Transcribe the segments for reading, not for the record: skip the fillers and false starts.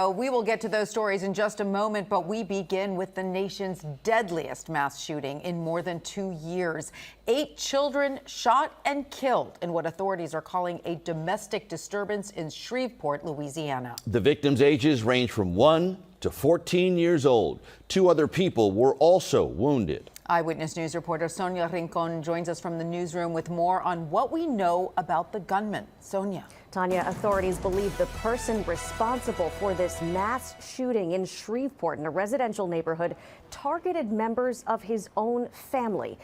We will get to those stories in just a moment, but we begin with the nation's deadliest mass shooting in more than 2 years. 8 children shot and killed in what authorities are calling a domestic disturbance in Shreveport, Louisiana. The victims' ages range from 1 to 14 years old. 2 other people were also wounded. Eyewitness News reporter Sonia Rincon joins us from the newsroom with more on what we know about the gunman. Sonia. Tanya, authorities believe the person responsible for this mass shooting in Shreveport in a residential neighborhood targeted members of his own family.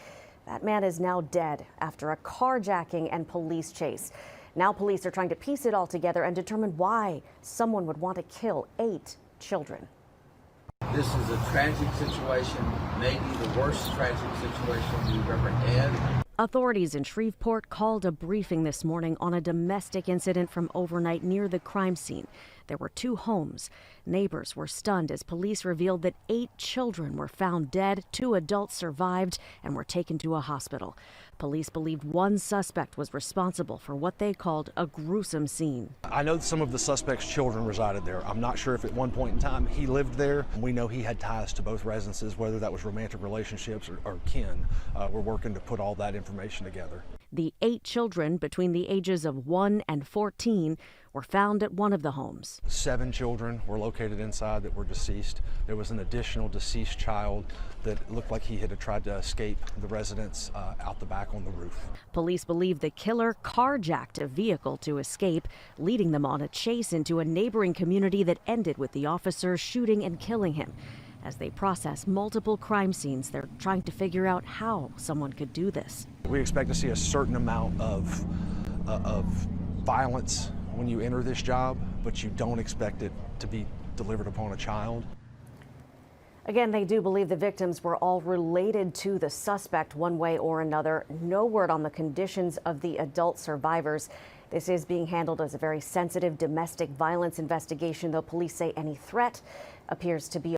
That man is now dead after a carjacking and police chase. Now police are trying to piece it all together and determine why someone would want to kill 8 children. This is a tragic situation, maybe the worst tragic situation we've ever had. Authorities in Shreveport called a briefing this morning on a domestic incident from overnight near the crime scene. There were 2 homes. Neighbors were stunned as police revealed that 8 children were found dead, 2 adults survived and were taken to a hospital. Police believed one suspect was responsible for what they called a gruesome scene. I know some of the suspect's children resided there. I'm not sure if at one point in time he lived there. We know he had ties to both residences, whether that was romantic relationships or kin. We're working to put all that information together. The 8 children between the ages of 1 and 14 were found at one of the homes. 7 children were located inside that were deceased. There was an additional deceased child that looked like he had tried to escape the residence out the back on the roof. Police believe the killer carjacked a vehicle to escape, leading them on a chase into a neighboring community that ended with the officers shooting and killing him. As they process multiple crime scenes, they're trying to figure out how someone could do this. We expect to see a certain amount of violence when you enter this job, but you don't expect it to be delivered upon a child. Again, they do believe the victims were all related to the suspect one way or another. No word on the conditions of the adult survivors. This is being handled as a very sensitive domestic violence investigation, though police say any threat appears to be